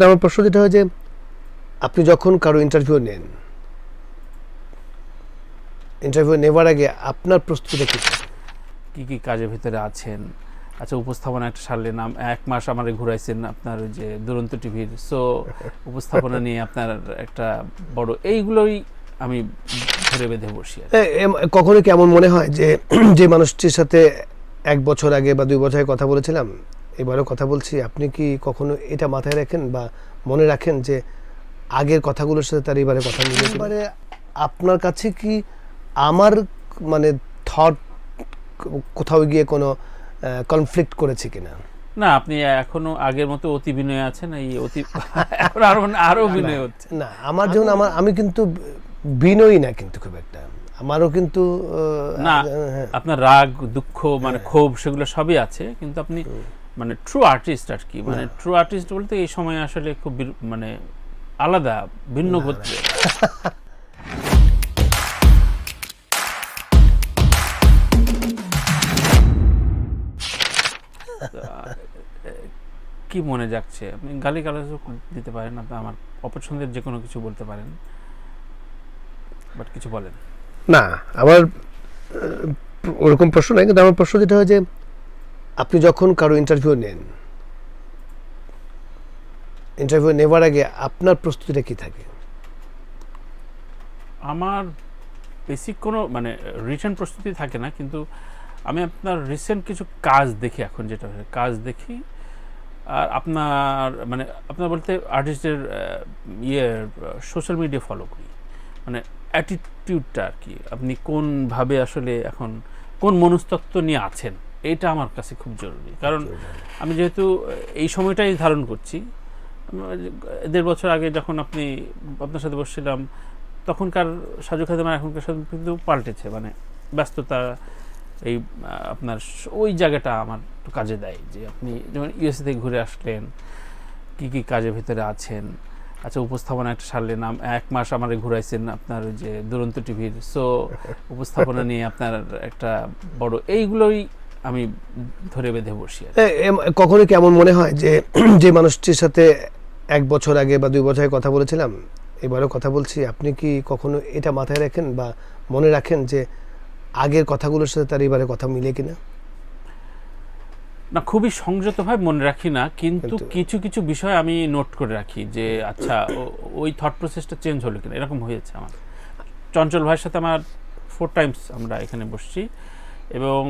আমার প্রশ্ন যেটা হয় যে আপনি যখন কারো ইন্টারভিউ নেন, ইন্টারভিউ নেওয়ার আগে আপনার প্রস্তুতিটা কি থাকে? কি কি কাজের ভিতরে আছেন, আচ্ছা উপস্থাপনা একটা সারলেন, 1 মাস আমারে ঘুরাইছেন আপনার ওই যে দুরন্ত টিভির, সো উপস্থাপনা নিয়ে আপনার একটা বড় এইগুলোই আমি ধরে বেঁধে বসি আর কি। কখনো কি এমন মনে হয় যে যে মানুষটির সাথে 1 বছর আগে বা 2 বছর আগে কথা বলেছিলাম, এবারও কথা বলছি, আপনি কি কখনো এটা মাথায় রাখেন বা মনে রাখেন যে আগের কথাগুলোর সাথে তার এবারে কথা মিলে? এবারে আপনার কাছে কি আমার মানে থট কোথাও গিয়ে কোনো কনফ্লিক্ট করেছে কিনা? না, আপনি এখনো আগের মতো অতি বিনয় আছেন, এই অতি এখন আরো বিনয় হচ্ছে না, আমার যেমন আমি কিন্তু বিনয়ী না, কিন্তু খুব একটা আমারও কিন্তু না, আপনার রাগ দুঃখ মানে ক্ষোভ সেগুলো সবই আছে, কিন্তু আপনি মানে ট্রু আর্টিস্ট আর কি, মানে ট্রু আর্টিস্ট বলতে এই সময় আসলে খুব মানে আলাদা ভিন্ন গোত্রের। কি মনে যাচ্ছে, আপনি গালি গালাজও দিতে পারেন, আপনি আমার অপছন্দের যে কোনো কিছু বলতে পারেন, বাট কিছু বলেন না। আমার ওরকম প্রশ্ন নাই, কিন্তু আমার প্রশ্ন যেটা হয় যে আপনি যখন কারো ইন্টারভিউ নেন, ইন্টারভিউ নেওয়ার আগে আপনার প্রস্তুতিটা কি থাকে? আমার বেসিক কোনো মানে রিটেন প্রস্তুতি থাকে না, কিন্তু আমি আপনার রিসেন্ট কিছু কাজ দেখি, এখন যেটা কাজ দেখি, আর আপনার মানে আপনার বলতে আর্টিস্টের সোশ্যাল মিডিয়া ফলো করি, মানে অ্যাটিটিউডটা আর কি, আপনি কোনভাবে আসলে এখন কোন মনস্তত্ত্ব নিয়ে আছেন, এটা আমার কাছে খুব জরুরি। কারণ আমি যেহেতু এই সময়টাই ধারণ করছি, 1.5 বছর আগে যখন আপনার সাথে বসছিলাম, তখনকার সাজু খাদেম আর এখনকার সাথে কিন্তু পাল্টেছে, মানে ব্যস্ততা, এই আপনার ওই জায়গাটা আমার একটু কাজে দেয়, যে আপনি যেমন ইউএসএ থেকে ঘুরে আসলেন, কি কি কাজের ভিতরে আছেন, আচ্ছা উপস্থাপনা একটা সারলেন, 1 মাস আমারে ঘুরাইছেন আপনার ওই যে দুরন্ত টিভির, সো উপস্থাপনা নিয়ে আপনার একটা বড় এইগুলোই আমি ধরে বেঁধে বসি আর কি। কখনো কি এমন মনে হয় যে যে মানুষটির সাথে 1 বছর আগে বা 2 বছর আগে কথা বলেছিলাম, এবারও কথা বলছি, আপনি কি কখনো এটা মাথায় রাখেন বা মনে রাখেন যে আগের কথাগুলোর সাথে তার এবারে কথা মিলে কিনা? না, খুবই সংযতভাবে মনে রাখি না, কিন্তু কিছু কিছু বিষয় আমি নোট করে রাখি, যে আচ্ছা ওই থট প্রসেসটা চেঞ্জ হলো কিনা। এরকম হয়েছে আমার চঞ্চল ভাইয়ের সাথে, আমার 4 টাইমস আমরা এখানে বসছি, এবং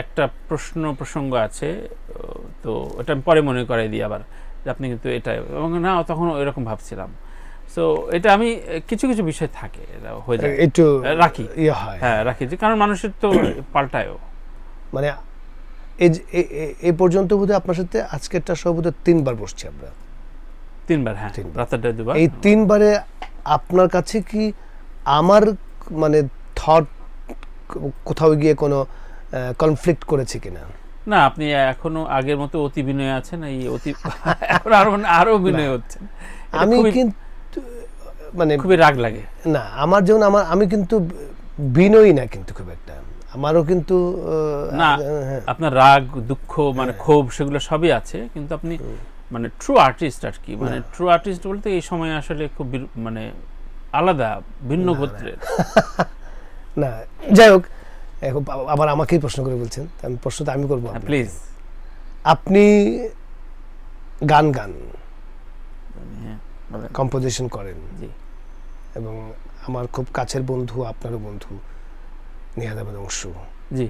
একটা প্রসঙ্গ আছে, তো এটা আমি পরে মনে করাই দিই আবার, যে আপনি কিন্তু এটা, এবং না তখন এরকম ভাবছিলাম। সো এটা আমি কিছু কিছু বিষয় থাকে, এটা হয়ে যায়, একটু রাখি, হ্যাঁ রাখি, যে কারণ মানুষের তো পাল্টায়ও। মানে এই পর্যন্ত বোধহয় আপনার সাথে আজকেরটা সহ বোধহয় 3 বার বসছি আমরা। 3 বার, হ্যাঁ, রাতেরটা 2 বার। এই 3 বারে আপনার কাছে কি আমার মানে থট কোথাও গিয়ে কোনো কনফ্লিক্ট করেছে কিনা? না, আপনি এখনো আগের মতো অতি বিনয় আছেন, এই অতি এখন আরো বিনয় হচ্ছে। আমি কিন্তু মানে খুবই রাগ লাগে। না, আমার যেমন আমি কিন্তু বিনয়ী না, কিন্তু খুব একটা আমারও কিন্তু না, আপনার রাগ দুঃখ মানে ক্ষোভ সেগুলো সবই আছে, কিন্তু আপনি মানে ট্রু আর্টিস্ট আর কি, মানে ট্রু আর্টিস্ট বলতে এই সময় আসলে খুব মানে আলাদা ভিন্ন গোত্রের। না, যাই হোক, আবার আমাকেই প্রশ্ন করে বলছেন, আমি প্রশ্নটা আমি করবো, প্লিজ। আপনি গান কম্পোজিশন করেন, এবং আমার খুব কাছের বন্ধু, আপনারও বন্ধু নিহাদ আহমেদ অংশু। জি।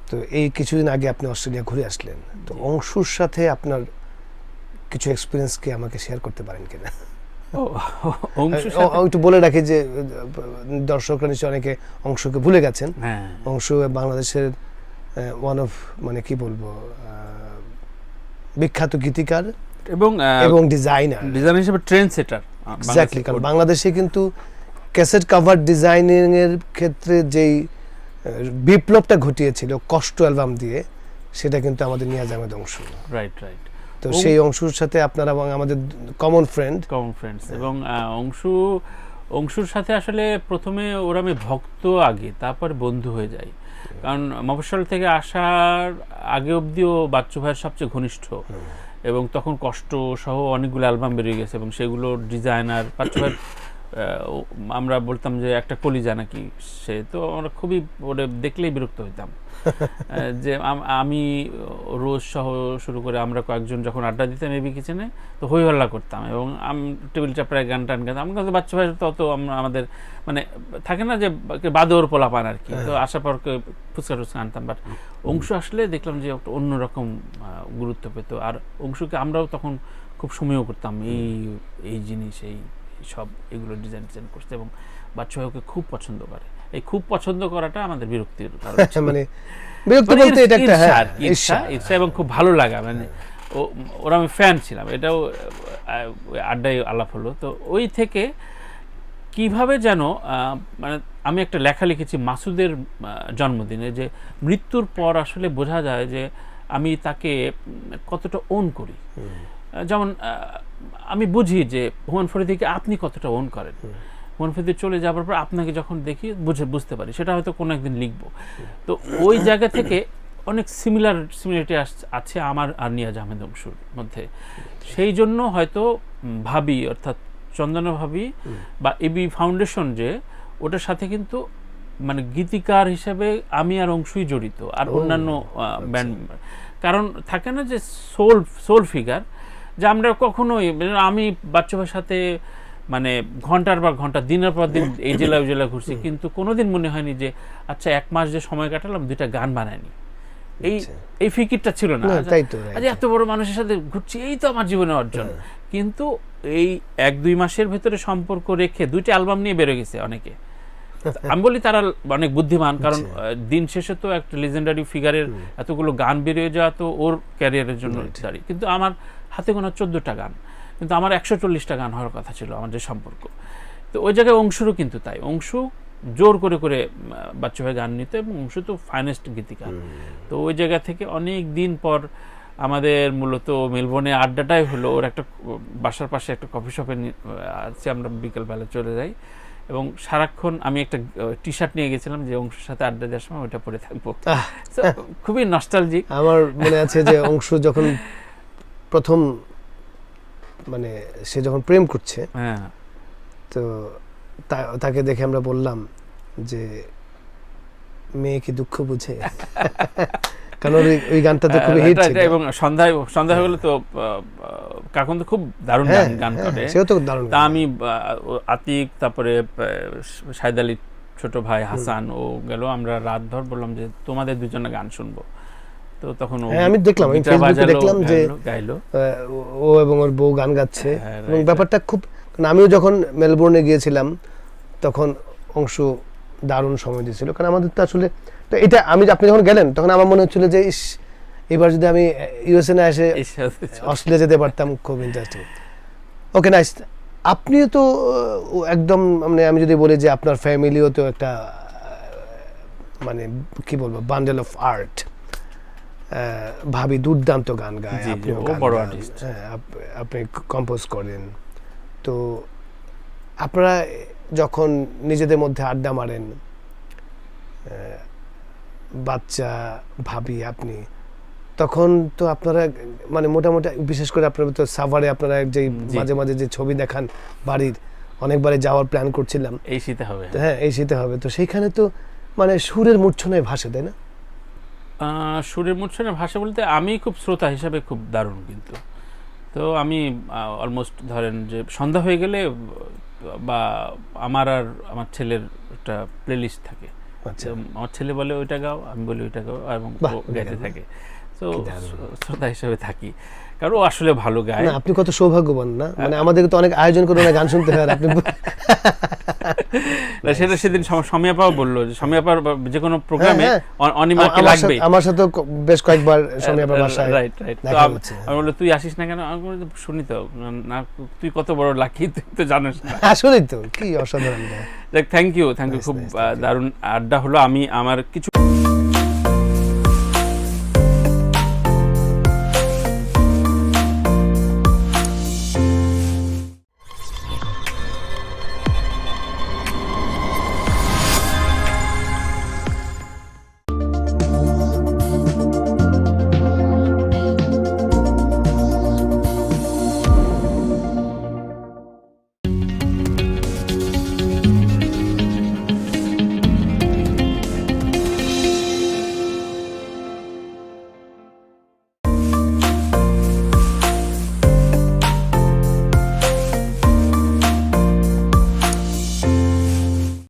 তো এই কিছুদিন আগে আপনি অস্ট্রেলিয়া ঘুরে আসলেন, তো অংশুর সাথে আপনার কিছু এক্সপিরিয়েন্স কি আমাকে শেয়ার করতে পারেন কিনা? একটু বলে রাখি যে দর্শকরা নিশ্চয়ই অনেকে অংশকে ভুলে গেছেন। অংশু বাংলাদেশের ওয়ান অফ মানে কি বলবো বিখ্যাত গীতিকার এবং ডিজাইনার হিসেবে ট্রেন্ড সেটার। এক্স্যাক্টলি, কারণ বাংলাদেশে কিন্তু ক্যাসেট কভার ডিজাইনিং এর ক্ষেত্রে যেই বিপ্লবটা ঘটিয়েছিল কষ্ট অ্যালবাম দিয়ে, সেটা কিন্তু আমাদের নিয়াজ আহমেদ অংশু। রাইট। তো সেই অংশুর সাথে আপনারা এবং আমাদের কমন ফ্রেন্ডস, এবং অংশুর সাথে আসলে প্রথমে ওরা আমি ভক্ত আগে, তারপরে বন্ধু হয়ে যাই, কারণ মফস্বল থেকে আসার আগে অবধিও বাচ্চু ভাইয়ের সবচেয়ে ঘনিষ্ঠ, এবং তখন কষ্ট সহ অনেকগুলো অ্যালবাম বেরিয়ে গেছে এবং সেগুলো ডিজাইনার পাঁচবার আমরা বলতাম যে একটা কলিজা নাকি সে, তো আমরা খুবই ওটা দেখলেই বিরক্ত হইতাম। যে আমি রোজ সহ শুরু করে আমরা কয়েকজন যখন আড্ডা দিতাম এবি কিচেনে, তো হই হল্লা করতাম এবং টেবিল চাপড়ায় গান টান গাইতাম। আমার কাছে বাচ্চা ভাই তত আমরা আমাদের মানে থাকে না যে বাদর পোলাপান আর কি, তো আসার পর ফুচকা টুচকা আনতাম। বাট অংশ আসলে দেখলাম যে একটা অন্যরকম গুরুত্ব পেত, আর অংশকে আমরাও তখন খুব সময়ও করতাম এই জিনিস এই সব এগুলো ডিজাইন করতে, এবং বাচ্চা ভাই ওকে খুব পছন্দ করে। এই খুব পছন্দ করাটা আমাদের বিরক্তির কারণ, মানে বিরক্ত বলতে এটা একটা ঈর্ষা এবং খুব ভালো লাগা, মানে ওরা আমি ফ্যান ছিলাম, এটাও আড্ডায় আলাপ হলো। তো ওই থেকে কিভাবে যেন মানে আমি একটা লেখা লিখেছি মাসুদের জন্মদিনে, যে মৃত্যুর পর আসলে বোঝা যায় যে আমি তাকে কতটা ওন করি। যেমন আমি বুঝি যে হুমায়ূন ফরিদীকে আপনি কতটা ওন করেন, হুমায়ূন ফরিদী চলে যাওয়ার পর আপনাকে যখন দেখি বুঝতে পারি, সেটা হয়তো কোনো একদিন লিখবো। তো ওই জায়গা থেকে অনেক সিমিলারিটি আছে আমার আর নিয়াজ আহমেদ অংশুর মধ্যে। সেই জন্য হয়তো ভাবি, অর্থাৎ চন্দনা ভাবি বা এবি ফাউন্ডেশন, যে ওটার সাথে কিন্তু মানে গীতিকার হিসাবে আমি আর অংশুই জড়িত, আর অন্যান্য ব্যান্ড। কারণ থাকে না যে সোল ফিগার, যে আমরা কখনোই, আমি বাচ্চা ভাইয়ের সাথে মানে ঘন্টার পর ঘন্টা দিনের পর দিন এই জেলা ওই জেলা ঘুরছি, কিন্তু কোনোদিন মনে হয়নি যে আচ্ছা 1 মাস যে সময় কাটালাম 2টা গান বানাইনি। এই ফিকিরটা ছিল না। আজ এত বড় মানুষের সাথে ঘুরছি, এই তো আমার জীবনের অর্জন। কিন্তু এই 1-2 মাসের ভেতরে সম্পর্ক রেখে 2টা অ্যালবাম নিয়ে বেরো গেছে অনেকে। আমি বলি তারা অনেক বুদ্ধিমান, কারণ দিন শেষে তো একটা লেজেন্ডারি ফিগারের এতগুলো গান বেরিয়ে যাওয়া তো ওর ক্যারিয়ারের জন্য দাঁড়ি। কিন্তু আমার হাতে গোনা 14টা গান, কিন্তু আমার 140টা গান হওয়ার কথা ছিল আমার যে সম্পর্ক। তো ওই জায়গায় অংশুরও কিন্তু তাই, অংশু জোর করে বাচ্চা ভাই গান নিতে, এবং অংশু তো ফাইনেস্ট গীতিকার। তো ওই জায়গা থেকে অনেক দিন পর আমাদের মূলত মেলবোর্নে আড্ডাটাই হলো, ওর একটা বাসার পাশে একটা কফি শপে আছে, আমরা বিকেলবেলা চলে যাই এবং সারাক্ষণ আমি একটা টি শার্ট নিয়ে গেছিলাম যে অংশের সাথে আড্ডা দেওয়ার সময় ওইটা পরে থাকবো। খুবই নস্টালজিক। আমার মনে আছে যে অংশ যখন প্রথম মানে সে যখন প্রেম করছে, তো তাকে দেখে আমরা বললাম যে মেয়ে কি দুঃখ বুঝে, কারণ ওই গানটা তো খুব হিট ছিল। এবং সন্ধ্যা হলে তো কাকুন তো খুব দারুণ গান করে, সেও তো দারুণ। তা আমি আতিক, তারপরে সাইদ আলী ছোট ভাই হাসান, ও গেল, আমরা রাত ভর বললাম যে তোমাদের দুজনে গান শুনবো। তো তখন আমি দেখলাম, আমি ফেসবুকে দেখলাম যে গাইলো, ও এবং ওর বউ গান গাচ্ছে, এবং ব্যাপারটা খুব, কারণ আমিও যখন মেলবোর্নে গিয়েছিলাম তখন অংশ দারুণ সময় দিয়েছিল। কারণ আমাদের তো আসলে তো এটা আপনি যখন গেলেন তখন আমার মনে হচ্ছিল যে এবার যদি আমি ইউএসএ না এসে অস্ট্রেলিয়া যেতে পারতাম, খুব ইন্টারেস্টিং। ওকে, নাইস। আপনিও তো একদম, মানে আমি যদি বলি যে আপনার ফ্যামিলিও তো একটা মানে কি বলবো বান্ডেল অফ আর্ট। ভাবি দুর্দান্ত গান গায়, আপনিও বড় আর্টিস্ট, আপনি কম্পোজ করেন। তো আপনারা যখন নিজেদের মধ্যে আড্ডা মারেন, বাচ্চা, ভাবি, আপনি, তখন তো আপনারা মানে মোটামুটি, বিশেষ করে আপনারা তো সাভারে আপনারা যে মাঝে মাঝে যে ছবি দেখান বাড়ির, অনেকবারে যাওয়ার প্ল্যান করছিলাম, এই শীতে হবে। হ্যাঁ, এই শীতে হবে। তো সেইখানে তো মানে সুরের মূর্ছনায় ভাসে, তাই না? সুরের মূর্ছনায় ভাষা বলতে আমি খুব শ্রোতা হিসাবে খুব দারুণ, কিন্তু তো আমি অলমোস্ট ধরেন যে সন্ধ্যা হয়ে গেলে বা আমার আর আমার ছেলের একটা প্লেলিস্ট থাকে। আচ্ছা, আমার ছেলে বলে ওইটা গাও, আমি বলি ওইটা গাও, এবং গাইতে থাকে। তো শ্রোতা হিসেবে থাকি, কারণ ও আসলে ভালো গায়। আপনি কত সৌভাগ্যবান না, মানে আমাদেরকে তো অনেক আয়োজন করে গান শুনতে হয়, আপনি সেটা সেদিন সমীয়াপাও বললো যে সমীয়াপার যে কোনো প্রোগ্রামে অনিমাকে লাগবে। আমার সাথে বেশ কয়েকবার সমীয়াপার বাসায়, রাইট। তো আমি বললো তুই আসিস না কেন? আমি শুনি তো না, তুই কত বড় লাকি, তুই তো জানিস না। আসলেই তো কি অসাধারণ। থ্যাংক ইউ, খুব দারুণ আড্ডা হলো। আমি আমার কিছু